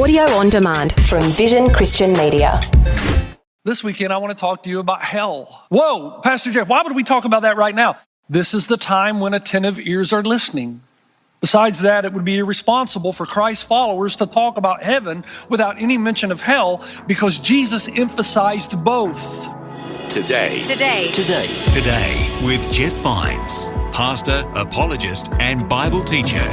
Audio on demand from Vision Christian Media. This weekend, I want to talk to you about hell. Whoa, Pastor Jeff, why would we talk about that right now? This is the time when attentive ears are listening. Besides that, it would be irresponsible for Christ's followers to talk about heaven without any mention of hell because Jesus emphasized both. Today with Jeff Vines, pastor, apologist, and Bible teacher.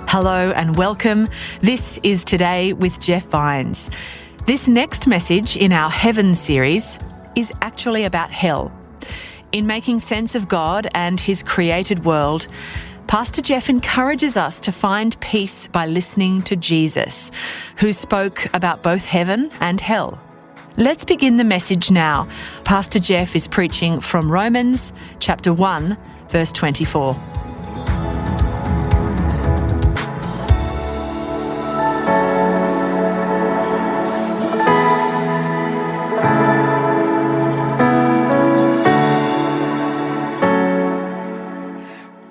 Hello and welcome. This is Today with Jeff Vines. This next message in our Heaven series is actually about hell. In making sense of God and his created world, Pastor Jeff encourages us to find peace by listening to Jesus, who spoke about both heaven and hell. Let's begin the message now. Pastor Jeff is preaching from Romans chapter 1, verse 24.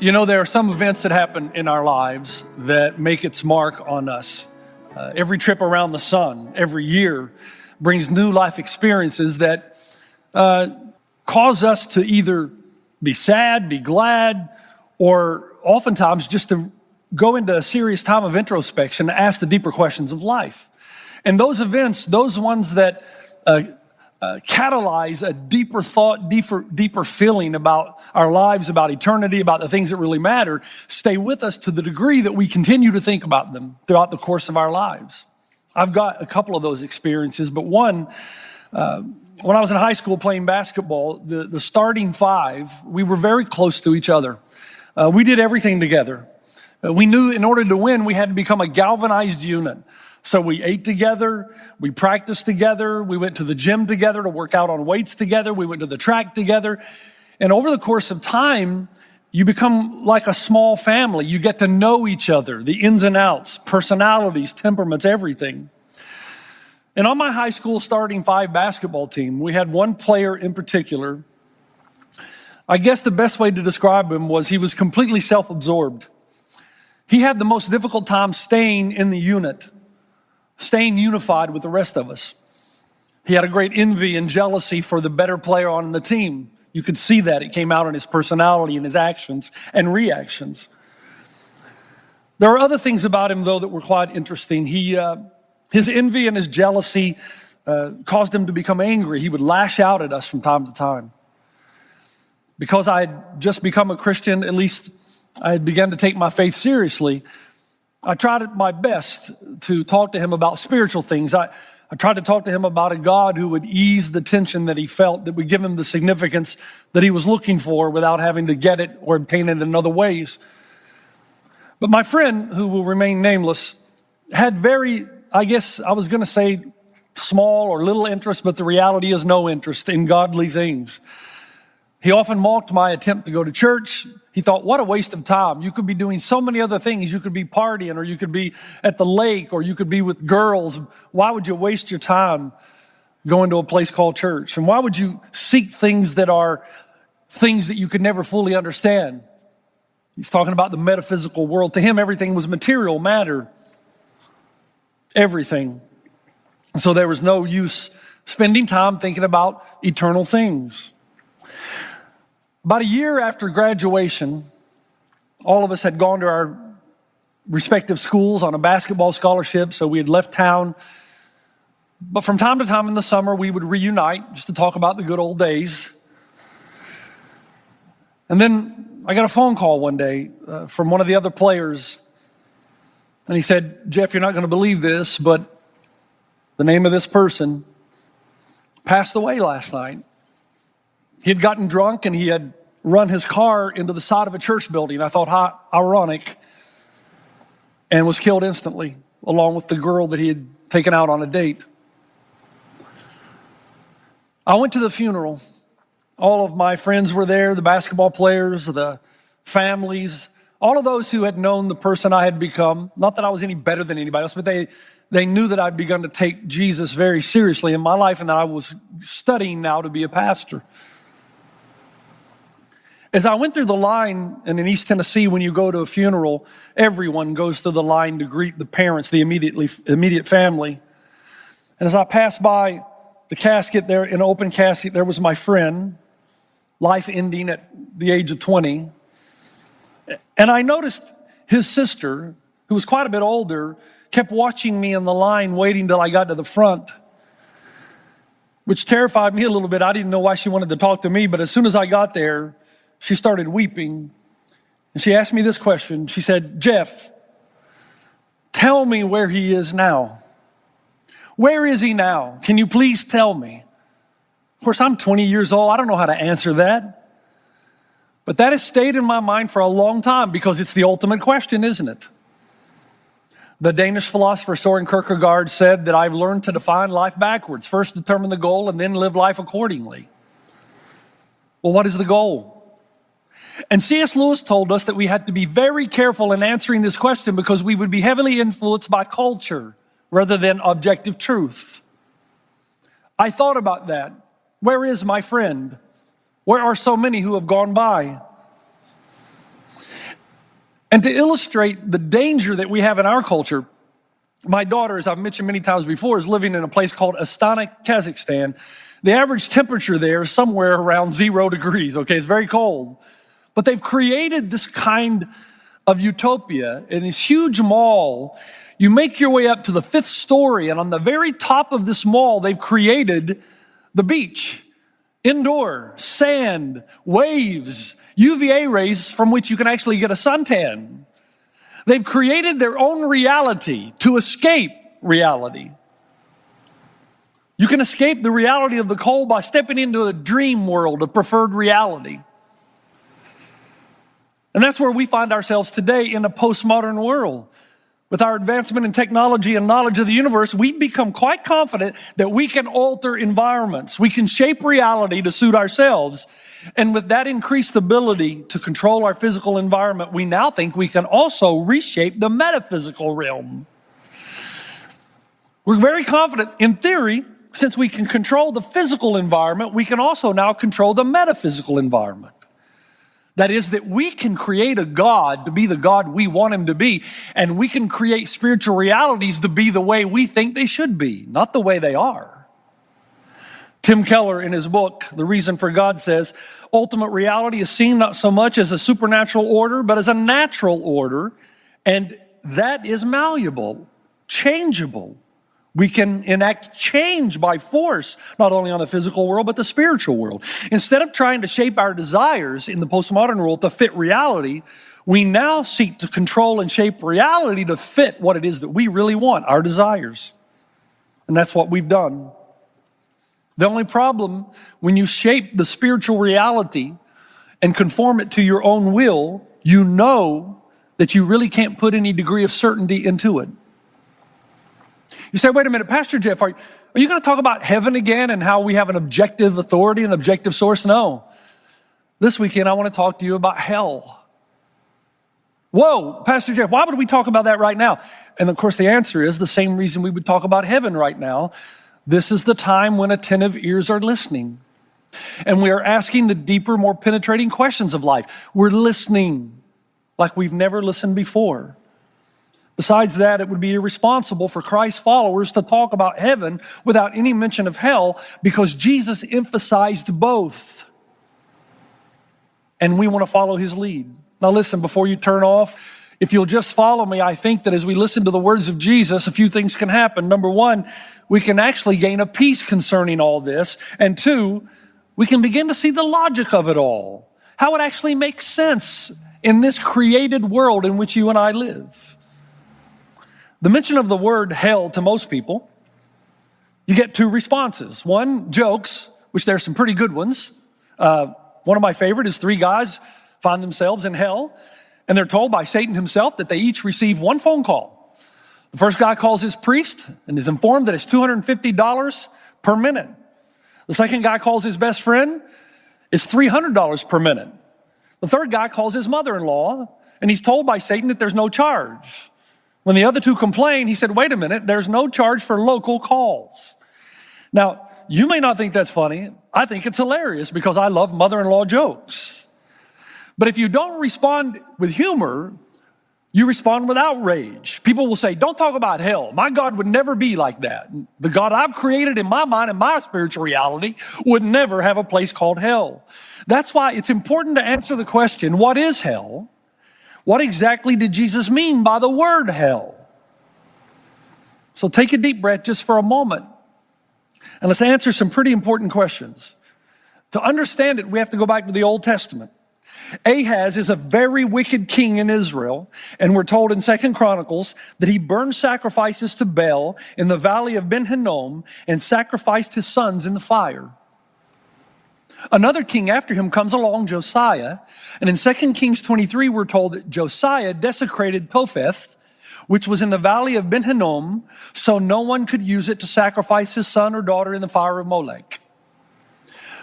You know, there are some events that happen in our lives that make its mark on us. Every trip around the sun, every year, brings new life experiences that cause us to either be sad, be glad, or oftentimes just to go into a serious time of introspection to ask the deeper questions of life. And those events, those ones that catalyze a deeper thought, deeper feeling about our lives, about eternity, about the things that really matter, stay with us to the degree that we continue to think about them throughout the course of our lives. I've got a couple of those experiences, but one, when I was in high school playing basketball, the starting five, we were very close to each other. We did everything together. We knew in order to win, we had to become a galvanized unit. So we ate together, we practiced together, we went to the gym together to work out on weights together, we went to the track together. And over the course of time, you become like a small family. You get to know each other, the ins and outs, personalities, temperaments, everything. And on my high school starting five basketball team, we had one player in particular. I guess the best way to describe him was he was completely self-absorbed. He had the most difficult time staying in the unit, staying unified with the rest of us. He had a great envy and jealousy for the better player on the team. You could see that. It came out in his personality and his actions and reactions. There are other things about him, though, that were quite interesting. His envy and his jealousy caused him to become angry. He would lash out at us from time to time. Because I had just become a Christian, at least I had begun to take my faith seriously, I tried my best to talk to him about spiritual things. I tried to talk to him about a God who would ease the tension that he felt, that would give him the significance that he was looking for without having to get it or obtain it in other ways. But my friend, who will remain nameless, had very, I guess I was going to say small or little interest, but the reality is no interest in godly things. He often mocked my attempt to go to church. He thought, what a waste of time. You could be doing so many other things. You could be partying, or you could be at the lake, or you could be with girls. Why would you waste your time going to a place called church? And why would you seek things that are things that you could never fully understand? He's talking about the metaphysical world. To him, everything was material, matter, everything. And so there was no use spending time thinking about eternal things. About a year after graduation, all of us had gone to our respective schools on a basketball scholarship, so we had left town. But from time to time in the summer, we would reunite just to talk about the good old days. And then I got a phone call one day from one of the other players, and he said, Jeff, you're not going to believe this, but the name of this person passed away last night. He had gotten drunk and he had run his car into the side of a church building. I thought, how ironic, and was killed instantly, along with the girl that he had taken out on a date. I went to the funeral. All of my friends were there, the basketball players, the families, all of those who had known the person I had become. Not that I was any better than anybody else, but they knew that I'd begun to take Jesus very seriously in my life and that I was studying now to be a pastor. As I went through the line, and in East Tennessee, when you go to a funeral, everyone goes through the line to greet the parents, the immediate family. And as I passed by the casket there, in an open casket, there was my friend, life ending at the age of 20. And I noticed his sister, who was quite a bit older, kept watching me in the line, waiting till I got to the front, which terrified me a little bit. I didn't know why she wanted to talk to me, but as soon as I got there, she started weeping. And she asked me this question. She said, "Jeff, tell me where he is now. Where is he now? Can you please tell me?" Of course, I'm 20 years old. I don't know how to answer that. But that has stayed in my mind for a long time because it's the ultimate question, isn't it? The Danish philosopher Søren Kierkegaard said that I've learned to define life backwards. First determine the goal and then live life accordingly. Well, what is the goal? And C.S. Lewis told us that we had to be very careful in answering this question because we would be heavily influenced by culture rather than objective truth. I thought about that. Where is my friend? Where are so many who have gone by? And to illustrate the danger that we have in our culture, my daughter, as I've mentioned many times before, is living in a place called Astana, Kazakhstan. The average temperature there is somewhere around 0 degrees, okay? It's very cold. But they've created this kind of utopia in this huge mall. You make your way up to the 5th story, and on the very top of this mall, they've created the beach. Indoor, sand, waves, UVA rays from which you can actually get a suntan. They've created their own reality to escape reality. You can escape the reality of the cold by stepping into a dream world, a preferred reality. And that's where we find ourselves today in a postmodern world. With our advancement in technology and knowledge of the universe, we've become quite confident that we can alter environments. We can shape reality to suit ourselves. And with that increased ability to control our physical environment, we now think we can also reshape the metaphysical realm. We're very confident, in theory, since we can control the physical environment, we can also now control the metaphysical environment. That is, that we can create a God to be the God we want him to be, and we can create spiritual realities to be the way we think they should be, not the way they are. Tim Keller, in his book, The Reason for God, says, ultimate reality is seen not so much as a supernatural order, but as a natural order, and that is malleable, changeable. We can enact change by force, not only on the physical world, but the spiritual world. Instead of trying to shape our desires in the postmodern world to fit reality, we now seek to control and shape reality to fit what it is that we really want, our desires. And that's what we've done. The only problem, when you shape the spiritual reality and conform it to your own will, you know that you really can't put any degree of certainty into it. You say, wait a minute, Pastor Jeff, are you going to talk about heaven again and how we have an objective authority, an objective source? No. This weekend, I want to talk to you about hell. Whoa, Pastor Jeff, why would we talk about that right now? And of course, the answer is the same reason we would talk about heaven right now. This is the time when attentive ears are listening. And we are asking the deeper, more penetrating questions of life. We're listening like we've never listened before. Besides that, it would be irresponsible for Christ's followers to talk about heaven without any mention of hell because Jesus emphasized both. And we want to follow his lead. Now listen, before you turn off, if you'll just follow me, I think that as we listen to the words of Jesus, a few things can happen. Number one, we can actually gain a peace concerning all this. And two, we can begin to see the logic of it all, how it actually makes sense in this created world in which you and I live. The mention of the word hell to most people, you get two responses. One, jokes, which there's some pretty good ones. One of my favorite is 3 guys find themselves in hell, and they're told by Satan himself that they each receive one phone call. The first guy calls his priest and is informed that it's $250 per minute. The second guy calls his best friend. It's $300 per minute. The third guy calls his mother-in-law, and he's told by Satan that there's no charge. When the other 2 complained, he said, wait a minute, there's no charge for local calls. Now, you may not think that's funny. I think it's hilarious because I love mother-in-law jokes. But if you don't respond with humor, you respond with outrage. People will say, don't talk about hell. My God would never be like that. The God I've created in my mind and my spiritual reality would never have a place called hell. That's why it's important to answer the question, what is hell? What exactly did Jesus mean by the word hell? So take a deep breath just for a moment, and let's answer some pretty important questions. To understand it, we have to go back to the Old Testament. Ahaz is a very wicked king in Israel, and we're told in 2 Chronicles that he burned sacrifices to Baal in the valley of Ben Hinnom and sacrificed his sons in the fire. Another king after him comes along, Josiah, and in 2 Kings 23 we're told that Josiah desecrated Topheth, which was in the valley of Ben Hinnom, so no one could use it to sacrifice his son or daughter in the fire of Molech.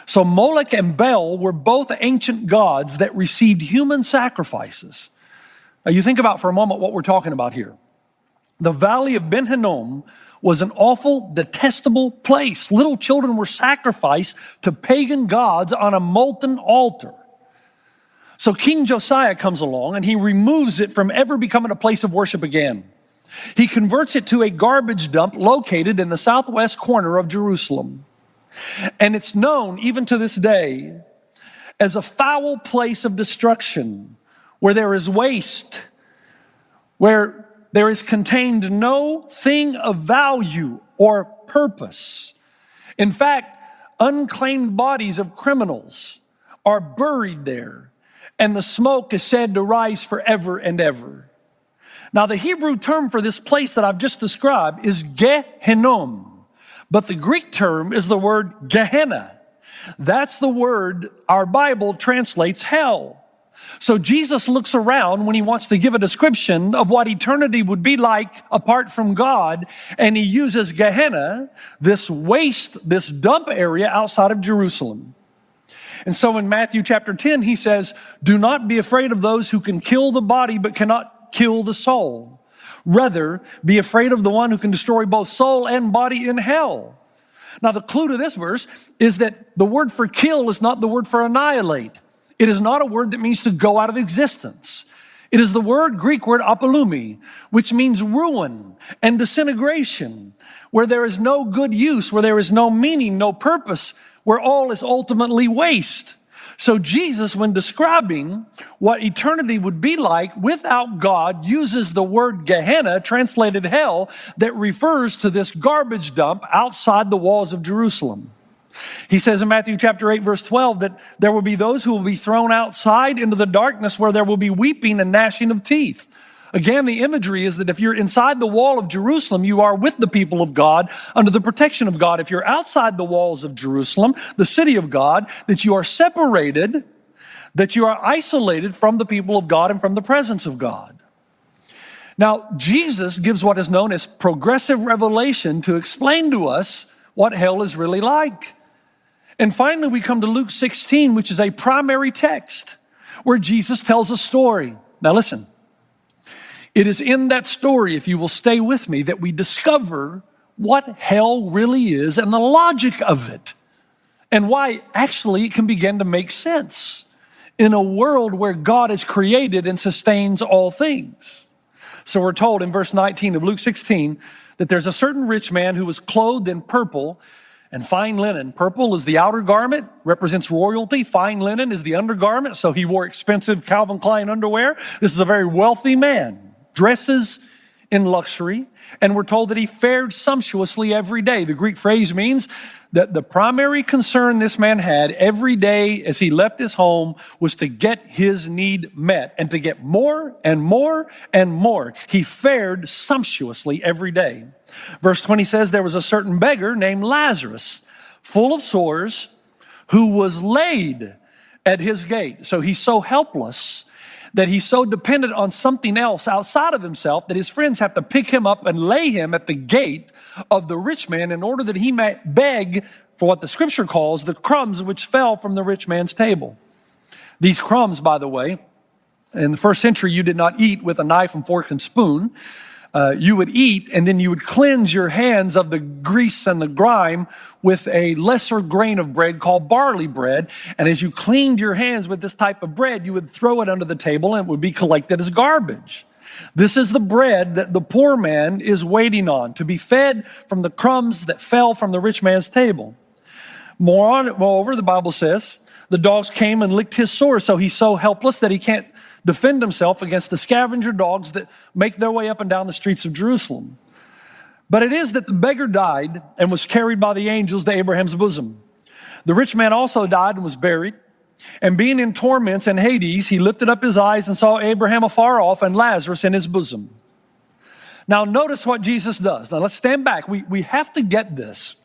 So Molech and Baal were both ancient gods that received human sacrifices. Now you think about for a moment what we're talking about here. The valley of Ben Hinnom was an awful, detestable place. Little children were sacrificed to pagan gods on a molten altar. So King Josiah comes along and he removes it from ever becoming a place of worship again. He converts it to a garbage dump located in the southwest corner of Jerusalem. And it's known even to this day as a foul place of destruction where there is waste, where there is contained no thing of value or purpose. In fact, unclaimed bodies of criminals are buried there, and the smoke is said to rise forever and ever. Now, the Hebrew term for this place that I've just described is Gehinnom. But the Greek term is the word Gehenna. That's the word our Bible translates hell. So Jesus looks around when he wants to give a description of what eternity would be like apart from God, and he uses Gehenna, this waste, this dump area outside of Jerusalem. And so in Matthew chapter 10, he says, do not be afraid of those who can kill the body but cannot kill the soul. Rather, be afraid of the one who can destroy both soul and body in hell. Now, the clue to this verse is that the word for kill is not the word for annihilate. It is not a word that means to go out of existence. It is the Greek word apolumi, which means ruin and disintegration, where there is no good use, where there is no meaning, no purpose, where all is ultimately waste. So Jesus, when describing what eternity would be like without God, uses the word Gehenna, translated hell, that refers to this garbage dump outside the walls of Jerusalem. He says in Matthew chapter 8, verse 12, that there will be those who will be thrown outside into the darkness where there will be weeping and gnashing of teeth. Again, the imagery is that if you're inside the wall of Jerusalem, you are with the people of God under the protection of God. If you're outside the walls of Jerusalem, the city of God, that you are separated, that you are isolated from the people of God and from the presence of God. Now, Jesus gives what is known as progressive revelation to explain to us what hell is really like. And finally, we come to Luke 16, which is a primary text where Jesus tells a story. Now listen. It is in that story, if you will stay with me, that we discover what hell really is and the logic of it, and why actually it can begin to make sense in a world where God has created and sustains all things. So we're told in verse 19 of Luke 16 that there's a certain rich man who was clothed in purple and fine linen. Purple is the outer garment, represents royalty. Fine linen is the undergarment, so he wore expensive Calvin Klein underwear. This is a very wealthy man. Dresses in luxury, and we're told that he fared sumptuously every day. The Greek phrase means that the primary concern this man had every day as he left his home was to get his need met and to get more and more and more. He fared sumptuously every day. Verse 20 says there was a certain beggar named Lazarus, full of sores, who was laid at his gate. So he's so helpless that he's so dependent on something else outside of himself that his friends have to pick him up and lay him at the gate of the rich man in order that he might beg for what the scripture calls the crumbs which fell from the rich man's table. These crumbs, by the way, in the first century, you did not eat with a knife and fork and spoon. you would eat, and then you would cleanse your hands of the grease and the grime with a lesser grain of bread called barley bread. And as you cleaned your hands with this type of bread, you would throw it under the table and it would be collected as garbage. This is the bread that the poor man is waiting on, to be fed from the crumbs that fell from the rich man's table. Moreover, the Bible says, the dogs came and licked his sores, so he's so helpless that he can't defend himself against the scavenger dogs that make their way up and down the streets of Jerusalem. But it is that the beggar died and was carried by the angels to Abraham's bosom. The rich man also died and was buried. And being in torments in Hades, he lifted up his eyes and saw Abraham afar off and Lazarus in his bosom. Now notice what Jesus does. Now let's stand back. We have to get this.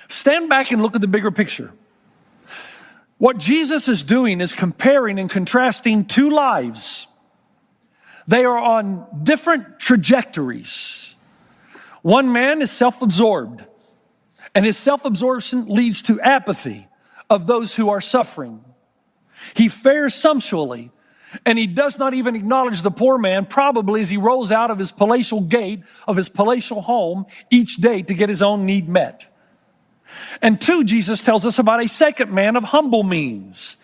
Stand back and look at the bigger picture. What Jesus is doing is comparing and contrasting two lives. They are on different trajectories. One man is self-absorbed, and his self-absorption leads to apathy of those who are suffering. He fares sumptuously, and he does not even acknowledge the poor man, probably as he rolls out of his palatial gate of his palatial home each day to get his own need met. And two, Jesus tells us about a second man of humble means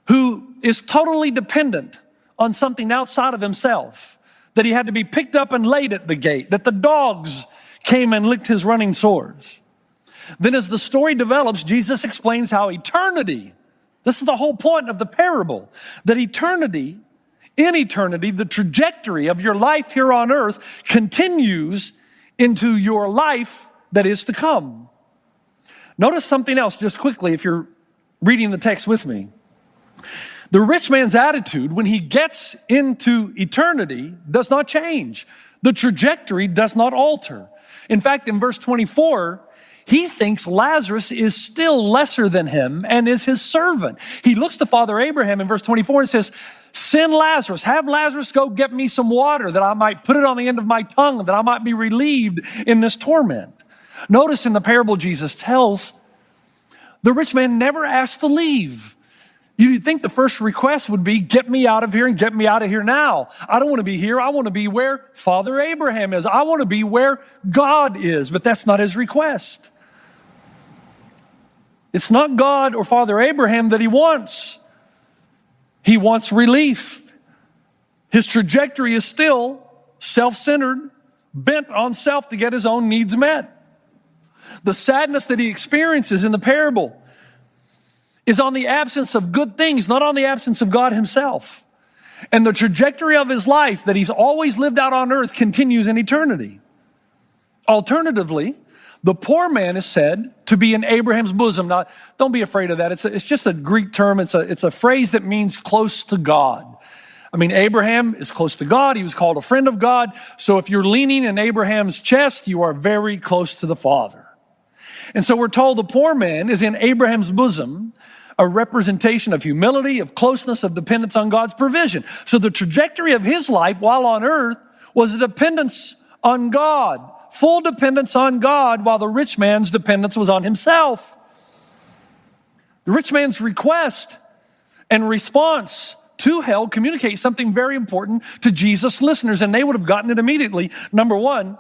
who is totally dependent on something outside of himself, that he had to be picked up and laid at the gate, that the dogs came and licked his running sores. Then as the story develops, Jesus explains how eternity, this is the whole point of the parable, that in eternity, the trajectory of your life here on earth continues into your life that is to come. Notice something else just quickly if you're reading the text with me. The rich man's attitude when he gets into eternity does not change. The trajectory does not alter. In fact, in verse 24, he thinks Lazarus is still lesser than him and is his servant. He looks to Father Abraham in verse 24 and says, send Lazarus, have Lazarus go get me some water that I might put it on the end of my tongue, that I might be relieved in this torment. Notice in the parable Jesus tells, the rich man never asked to leave. You'd think the first request would be, get me out of here and get me out of here now. I don't want to be here. I want to be where Father Abraham is. I want to be where God is. But that's not his request. It's not God or Father Abraham that he wants. He wants relief. His trajectory is still self-centered, bent on self to get his own needs met. The sadness that he experiences in the parable is on the absence of good things, not on the absence of God himself. And the trajectory of his life that he's always lived out on earth continues in eternity. Alternatively, the poor man is said to be in Abraham's bosom. Now, don't be afraid of that. It's just a Greek term. It's a phrase that means close to God. I mean, Abraham is close to God. He was called a friend of God. So if you're leaning in Abraham's chest, you are very close to the Father. And so we're told the poor man is in Abraham's bosom, a representation of humility, of closeness, of dependence on God's provision. So the trajectory of his life while on earth was a dependence on God, full dependence on God, while the rich man's dependence was on himself. The rich man's request and response to hell communicate something very important to Jesus' listeners, and they would have gotten it immediately. Number one,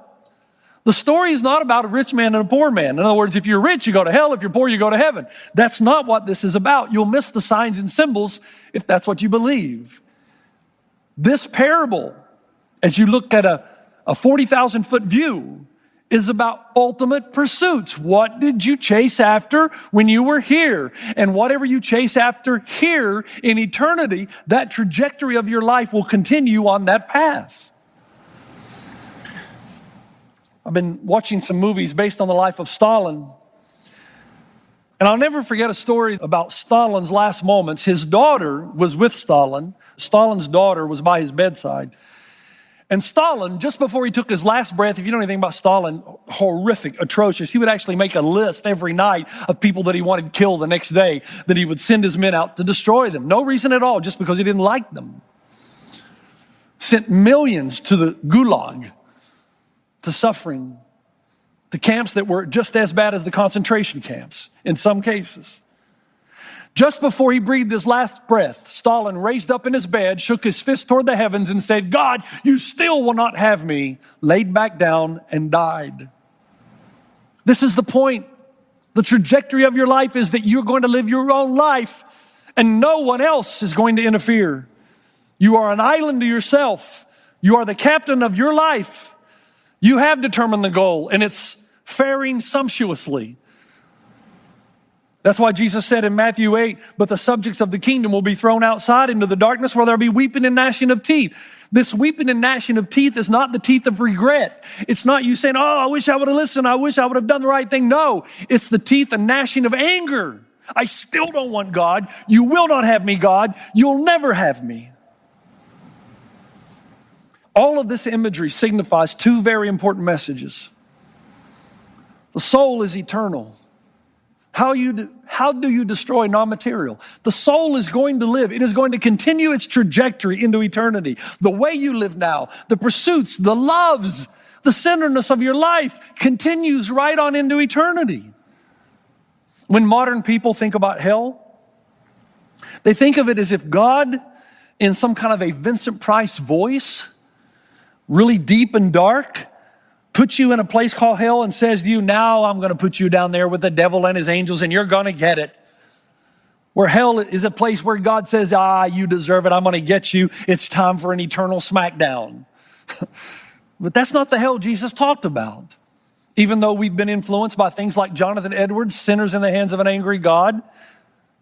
the story is not about a rich man and a poor man. In other words, if you're rich, you go to hell. If you're poor, you go to heaven. That's not what this is about. You'll miss the signs and symbols if that's what you believe. This parable, as you look at a 40,000-foot view, is about ultimate pursuits. What did you chase after when you were here? And whatever you chase after here in eternity, that trajectory of your life will continue on that path. I've been watching some movies based on the life of Stalin. And I'll never forget a story about Stalin's last moments. His daughter was with Stalin. Stalin's daughter was by his bedside. And Stalin, just before he took his last breath, if you know anything about Stalin, horrific, atrocious, he would actually make a list every night of people that he wanted killed the next day, that he would send his men out to destroy them. No reason at all, just because he didn't like them. Sent millions to the Gulag, to suffering, to camps that were just as bad as the concentration camps in some cases. Just before he breathed his last breath, Stalin raised up in his bed, shook his fist toward the heavens and said, God, you still will not have me, laid back down and died. This is the point. The trajectory of your life is that you're going to live your own life and no one else is going to interfere. You are an island to yourself. You are the captain of your life. You have determined the goal and it's faring sumptuously. That's why Jesus said in Matthew 8, but the subjects of the kingdom will be thrown outside into the darkness where there'll be weeping and gnashing of teeth. This weeping and gnashing of teeth is not the teeth of regret. It's not you saying, oh, I wish I would have listened. I wish I would have done the right thing. No, it's the teeth and gnashing of anger. I still don't want God. You will not have me, God. You'll never have me. All of this imagery signifies two very important messages. The soul is eternal. How do you destroy non-material? The soul is going to live. It is going to continue its trajectory into eternity. The way you live now, the pursuits, the loves, the centeredness of your life continues right on into eternity. When modern people think about hell, they think of it as if God, in some kind of a Vincent Price voice, really deep and dark, puts you in a place called hell and says to you, now I'm going to put you down there with the devil and his angels and you're going to get it. Where hell is a place where God says, you deserve it. I'm going to get you. It's time for an eternal smackdown. But that's not the hell Jesus talked about. Even though we've been influenced by things like Jonathan Edwards, Sinners in the Hands of an Angry God,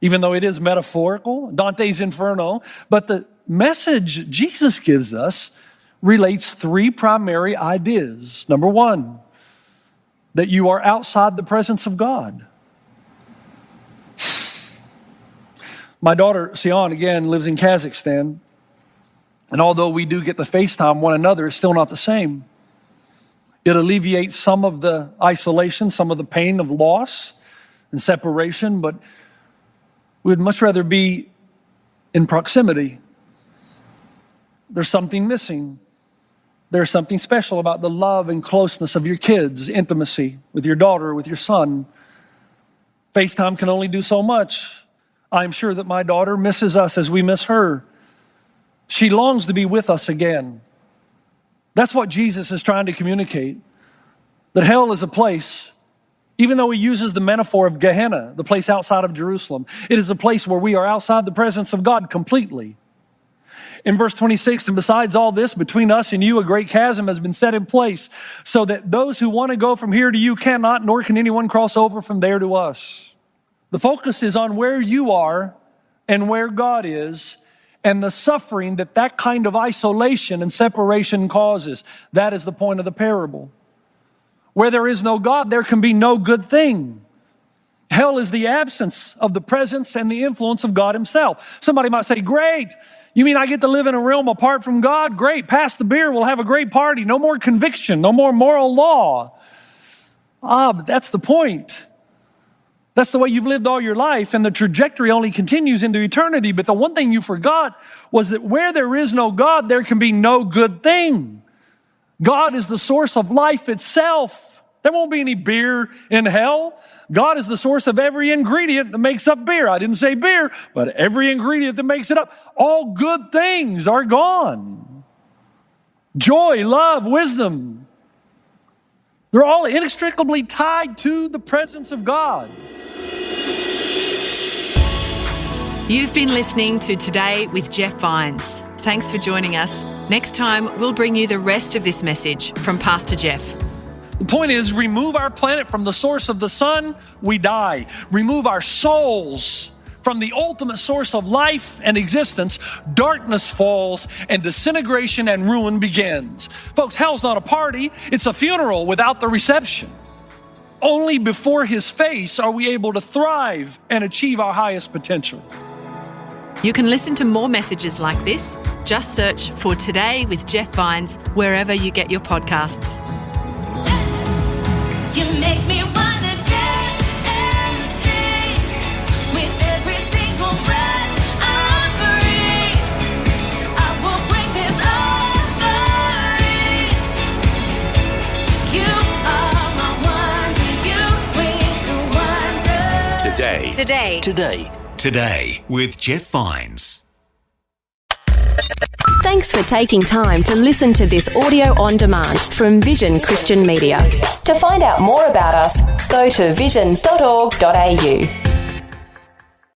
even though it is metaphorical, Dante's Inferno. But the message Jesus gives us relates three primary ideas. Number one, that you are outside the presence of God. My daughter, Sian, again, lives in Kazakhstan. And although we do get to FaceTime one another, it's still not the same. It alleviates some of the isolation, some of the pain of loss and separation, but we'd much rather be in proximity. There's something missing. There's something special about the love and closeness of your kids, intimacy with your daughter, with your son. FaceTime can only do so much. I'm sure that my daughter misses us as we miss her. She longs to be with us again. That's what Jesus is trying to communicate. That hell is a place, even though he uses the metaphor of Gehenna, the place outside of Jerusalem, it is a place where we are outside the presence of God completely. In verse 26, and besides all this, between us and you, a great chasm has been set in place, so that those who want to go from here to you cannot, nor can anyone cross over from there to us. The focus is on where you are and where God is, and the suffering that kind of isolation and separation causes. That is the point of the parable. Where there is no God, there can be no good thing. Hell is the absence of the presence and the influence of God himself. Somebody might say, great, you mean I get to live in a realm apart from God? Great, pass the beer, we'll have a great party. No more conviction, no more moral law. But that's the point. That's the way you've lived all your life, and the trajectory only continues into eternity. But the one thing you forgot was that where there is no God, there can be no good thing. God is the source of life itself. There won't be any beer in hell. God is the source of every ingredient that makes up beer. I didn't say beer, but every ingredient that makes it up. All good things are gone. Joy, love, wisdom. They're all inextricably tied to the presence of God. You've been listening to Today with Jeff Vines. Thanks for joining us. Next time, we'll bring you the rest of this message from Pastor Jeff. The point is, remove our planet from the source of the sun, we die. Remove our souls from the ultimate source of life and existence, darkness falls and disintegration and ruin begins. Folks, hell's not a party, it's a funeral without the reception. Only before his face are we able to thrive and achieve our highest potential. You can listen to more messages like this. Just search for Today with Jeff Vines wherever you get your podcasts. You make me wanna dance and sing with every single breath I breathe. I will bring this offering. You are my wonder, you bring the wonder. Today Today with Jeff Vines. Thanks for taking time to listen to this audio on demand from Vision Christian Media. To find out more about us, go to vision.org.au.